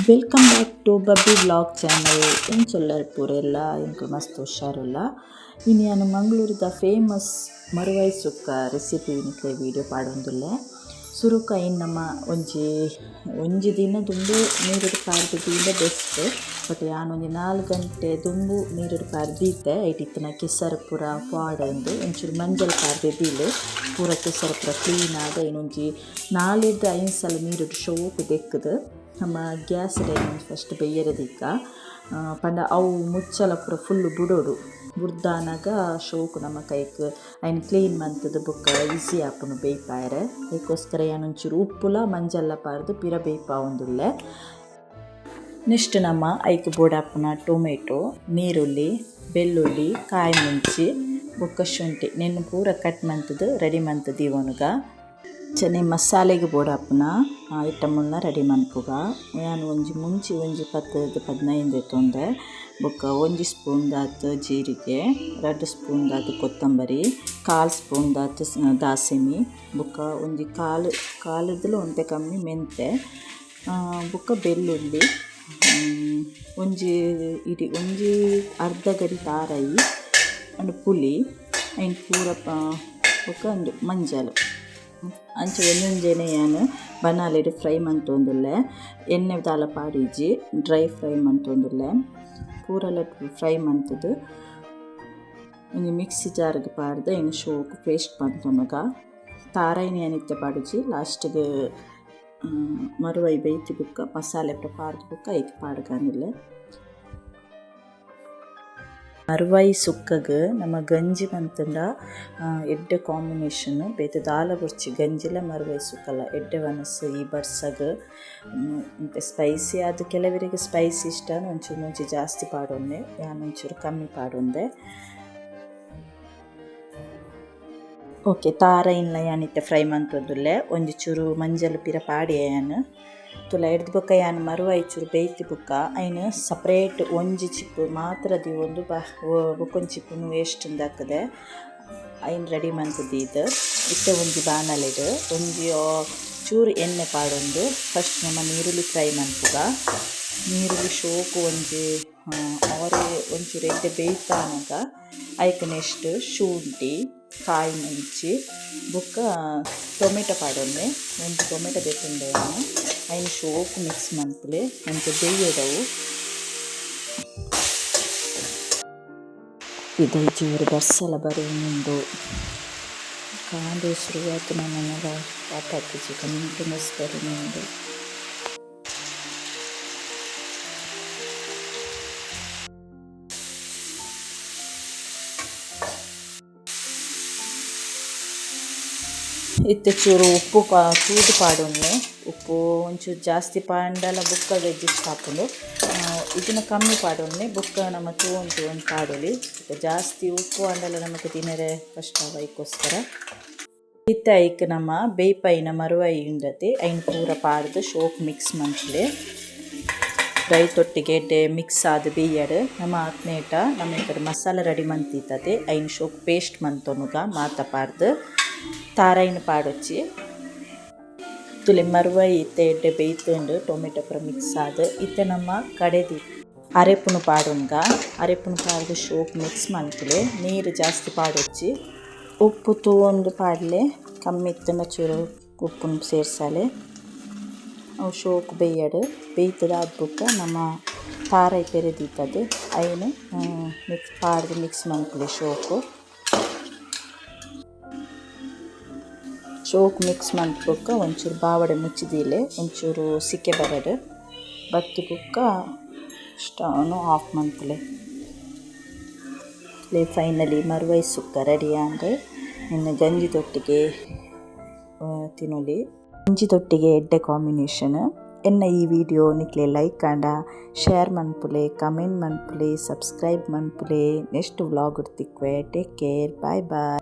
Welcome back to Babbi vlog channel. ಏನು ಚೊಲ್ಲರ್ ಪೂರೆಲ್ಲ ಇಂಕು ಮಸ್ತ್ ಹುಷಾರಲ್ಲ. ಇನ್ನು ನಾನು ಮಂಗಳೂರದ ಫೇಮಸ್ ಮರುವೈ ಸುಕ್ಕ ರೆಸಿಪಿ ನಿಕ್ಲೆ ವೀಡಿಯೋ ಪಾಡೊಂದುಲ್ಲೆ. ಸುರುಕ ಇನ್ನು ನಮ್ಮ ಒಂಜಿ ದಿನ ದುಂಬು ನೀರುಡು ಪಾರ್ದಿದ್ದ ಬೆಸ್ಟ್. ಬಟ್ ಯಾನೊಂದು 4 ಗಂಟೆ ದುಂಬು ನೀರುಡು ಪಾರ್ದಿದ್ದೆ ಐಟಿತ್ತಿನ ಕೆಸರು ಪೂರ ಪಾಡಂದು ಒಂಚೂರು ಮಂಜಲ್ ಪಾರ್ದಿದ್ದಿಲ್ಲ ಪೂರ ಕೆಸರು ಪೂರ ಕ್ಲೀನ್ ಆದ ಇನ್ನೊಂಜಿ 4-5 ಸಲ ನೀರುಡು ಶೋಕು ತೆಕ್ಕದು ನಮ್ಮ ಗ್ಯಾಸ್ ಫಸ್ಟ್ ಬೇಯರದಿಕ್ಕ ಪಂಡ ಅವು ಮುಚ್ಚಲ ಪೂರ ಫುಲ್ಲು ಬುಡ್ದಾನಾಗ ಶೋಕು ನಮ್ಮ ಕೈಕ್ ಅಯ್ನ ಕ್ಲೀನ್ ಮಂತದ್ದು ಬೊಕ್ಕ ಈಸಿ ಆಪುನು ಬೇಯ್ಪಾಯರೆ. ಅದಕ್ಕೋಸ್ಕರ ಏನೊಂಚೂರು ಉಪ್ಪುಲ ಮಂಜಲ್ಲ ಪಾರ್ದು ಪಿರ ಬೇಯ್ಪಾವುಂದುಲ್ಲೆ. ನೆಕ್ಸ್ಟ್ ನಮ್ಮ ಐಕ್ ಬೋಡಾಪುನ ಟೊಮೆಟೊ, ನೀರುಳ್ಳಿ, ಬೆಳ್ಳುಳ್ಳಿ, ಕಾಯಿ ಮುಂಚಿ ಬೊಕ್ಕ ಶುಂಠಿ ನೆನ್ನು ಪೂರ ಕಟ್ ಮಂತದ್ದು ರೆಡಿ ಮಂತದ್ದು ಇವನುಗ ಚನೆ ಮಸಾಲೆಗೆ ಬೋಡಾಪುನ ಐಟಮನ್ನ ರೆಡಿ ಮನ್ಪುಗ. ನಾನು ಮುಂಚಿ 10-15 ತೊಂದರೆ ಬೊಕ್ಕ 1 ಸ್ಪೂನ್ ದಾತು ಜೀರಿಗೆ, 2 ಸ್ಪೂನ್ ದಾತು ಕೊತ್ತಂಬರಿ, 1/4 ಸ್ಪೂನ್ ದಾತು ದಾಸಿಮಿ ಬೊಕ್ಕ ಕಾಲದಲು ಒಂತೆ ಕಮ್ಮಿ ಮೆಂತೆ ಬೊಕ್ಕ ಬೆಳ್ಳುಳ್ಳಿ ಒಂಜಿ ಅರ್ಧ ಗಡಿ ತಾರಾಯಿ ಅಂಡ್ ಪುಲಿ ಐನ್ ಪೂರ ಬೊಕ್ಕ ಒಂದು ಮಂಜಲು ಅಂಚ ಒಂದೊಂಜೆನೆ ನಾನು ಬನಾಲೆಡ್ ಫ್ರೈ ಮಂತೊಂದುಲ್ಲೆ. ಎಣ್ಣೆ ದಾಲ ಪಾಡಿಜಿ ಡ್ರೈ ಫ್ರೈ ಮಂತೊಂದುಲ್ಲೆ. ಪೂರಲ ಫ್ರೈ ಮಂತದ್ದು ಒಂದು ಮಿಕ್ಸಿ ಜಾರ್ಗೆ ಪಾಡ್ದು ಇನ್ನು ಶೋಕು ಪೇಸ್ಟ್ ಮಂತೊನಗ ತಾರಾಯಿನಿ ಏನಿತ್ತೆ ಪಾಡಿಜಿ ಲಾಸ್ಟ್ಗೆ ಮರುವೈ ಬೇಯ್ತಿ ಬುಕ್ಕ ಮಸಾಲೆ ಪಾಡ್ದು ಬುಕ್ಕ ಐಕ್ ಪಾಡ್ಗಂದಿಲ್ಲೆ. ಮರುವೈ ಸುಕ್ಕಗೆ ನಮ್ಮ ಗಂಜಿ ಮಂತಂಡ ಎಡ್ಡೆ ಕಾಂಬಿನೇಷನ್ ಬೇತೆ ದಾಲ ಬುರ್ಚಿ ಗಂಜಿಲ ಮರುವೈ ಸುಕ್ಕಲ್ಲ ಎಡ್ಡೆ ವನಸ್ಸು ಈ ಬರ್ಸಗೆ ಸ್ಪೈಸಿ ಅದು ಕೆಲವರಿಗೆ ಸ್ಪೈಸಿ ಇಷ್ಟ ಒಂಚೂರು ಮುಂಚೆ ಜಾಸ್ತಿ ಪಾಡೊಂದೆ ಒಂಚೂರು ಕಮ್ಮಿ ಪಾಡೊಂದೆ. ಓಕೆ ತಾರಾಯಿನ್ಲ ಯಾನಿತ್ತೆ ಫ್ರೈ ಮಂತೊಂದುಲ್ಲೆ ಒಂಜಿ ಚೂರು ಮಂಜಲ್ ಪಿರ ಪಾಡಿ ಯಾನು ತುಲ ಹಿಡ್ದು ಬೊಕ್ಕ ಯಾನು ಮರುವೈ ಚೂರು ಬೇಯ್ತಿ ಬುಕ್ಕ ಅಯ್ನು ಸಪ್ರೇಟ್ ಒಂಜಿ ಚಿಪ್ಪು ಮಾತ್ರ ದಿವೊಂದು ಬೊಕ್ಕೊಂಜಿ ಚಿಪ್ಪುನು ವೇಸ್ಟ್ ಹಾಕದೆ ಅಯ್ನು ರೆಡಿ ಮಂತದ್ದು ಇತ್ತೆ ಒಂಜಿ ಬಾಣಲೆಡ್ ಒಂಜಿ ಚೂರು ಎಣ್ಣೆ ಪಾಡೊಂದು ಫಸ್ಟ್ ನಮ್ಮ ನೀರುಳ್ಳಿ ಫ್ರೈ ಮನ್ಪುಗ. ನೀರುಳ್ಳಿ ಶೋಕು ಒಂಚೂರು ಎಡ್ಡೆ ಬೇಯ್ತಾನಾಗ ಐಕ್ ನೆಕ್ಸ್ಟ್ ಶುಂಠಿ, ಕಾಯಿ ಮುಂಚಿ ಬೊಕ್ಕ ಟೊಮೆಟೊ ಪಾಡೊಂದೆ ಒಂದು ಟೊಮೆಟೊ ಬೇಕುಂಡೆ ಅಯ್ನು ಶೋಕು ಮಿಕ್ಸ್ ಮನ್ಪುಲೆ ಎಂತ ಬೇಯ್ಯದವು ಇದೈ ಜೋರು ಬರ್ಸಲ ಬರೋದು ಕಾಂಡೆ ಶುರುವಾತು ನನಗ ಪಾಪಾತಿಜಿ ಕಂಟಿನ್ಯೂಸ್ ಬರೋದು. ಇತ್ತೆ ಚೂರು ಉಪ್ಪು ತೂದು ಪಾಡೊಂದು ಉಪ್ಪು ಒಂಚೂರು ಜಾಸ್ತಿ ಪಾಂಡಲ ಬುಕ್ಕ ಅಡ್ಜಸ್ಟ್ ಹಾಕೊಂಡು ಇದನ್ನು ಕಮ್ಮಿ ಪಾಡೊಂದೆ ಬುಕ್ಕ ನಮ್ಮ ತೂವೊಂದು ಪಾಡೊಲಿ ಜಾಸ್ತಿ ಉಪ್ಪು ಅಂಡಲ ನಮಗೆ ತಿನ್ನರೆ ಕಷ್ಟ ಅದಕ್ಕೋಸ್ಕರ ಇತ್ತೆ ಐಕ್ ನಮ್ಮ ಬೇಯ್ಪೈನ ಮರುವೈ ಉಂಡತೆ ಐನ್ ಪೂರ ಪಾಡ್ದು ಶೋಕ್ ಮಿಕ್ಸ್ ಮಂತ್ಲೆ ರೈ ತೊಟ್ಟಿಗೆ ಎಡ್ಡೆ ಮಿಕ್ಸ್ ಆದ ಬೇಯಡ್ ನಮ್ಮ ಆತ್ನೇಟ ನಮ್ಮ ಈ ಮಸಾಲೆ ರೆಡಿ ಮಂತಿತ್ತದೆ ಐನ್ ಶೋಕ್ ಪೇಸ್ಟ್ ಮಂತೊನುಗ ಮಾತ ಪಾಡ್ದು ತಾರಾಯಿನ ಪಾಡೊಚ್ಚಿ ತುಲೆ ಮರುವೈ ಇತ್ತೆ ಎಡ್ಡೆ ಬೇಯ್ತುಂಡು ಟೊಮೆಟೊ ಪೂರ ಮಿಕ್ಸ್ ಆದ ಇತ್ತೆ ನಮ್ಮ ಕಡೆದಿ ಅರೆಪುನು ಪಾಡೊಂಗ ಅರೆಪುನು ಪಾಡ್ದು ಶೋಕ್ ಮಿಕ್ಸ್ ಮಂತುಲೆ ನೀರು ಜಾಸ್ತಿ ಪಾಡೊಚ್ಚಿ ಉಪ್ಪು ತೂವೊಂದು ಪಾಡ್ಲೆ ಕಮ್ಮಿ ಇತ್ತನ ಚೂರು ಉಪ್ಪುನು ಸೇರ್ಸಲೆ ಅವು ಶೋಕು ಬೇಯ್ತದಾದ ಬುಕ್ಕ ನಮ್ಮ ತಾರಾಯಿ ಪೆರೆದಿತ್ತದು ಅಯ್ನು ಪಾಡ್ದು ಮಿಕ್ಸ್ ಮಂತುಲೆ ಶೋಕು ಮಿಕ್ಸ್ ಮಂತ್ಬುಕ್ಕ ಒಂಚೂರು ಬಾವಡೆ ಮುಚ್ಚಿದಿಲೆ ಒಂಚೂರು ಸಿಕ್ಕೆ ಬತ್ತಿ ಬುಕ್ಕ ಸ್ಟವ್ನು ಆಫ್ ಮಂತ್ಲೆ ಫೈನಲಿ ಮರುವೈ ಸುಕ್ಕ ರೆಡಿ ಆಂಡ್ ಇನ್ನು ಗಂಜಿ ತೊಟ್ಟಿಗೆ ತಿನ್ನೊಲಿ. ಗಂಜಿ ತೊಟ್ಟಿಗೆ ಎಡ್ಡೆ ಕಾಂಬಿನೇಷನ್ ಎನ್ನ ಈ ವಿಡಿಯೋ ನಿಕ್ಲೆ ಲೈಕ್ ಆಂಡ ಶೇರ್ ಮನ್ಪುಲೆ ಕಮೆಂಟ್ ಮನ್ಪುಲೆ ಸಬ್ಸ್ಕ್ರೈಬ್ ಮನ್ಪುಲೆ ನೆಕ್ಸ್ಟ್ ವ್ಲಾಗ್ ತಿಕ್ವೆ. ಟೇಕ್ ಕೇರ್, ಬಾಯ್ ಬಾಯ್.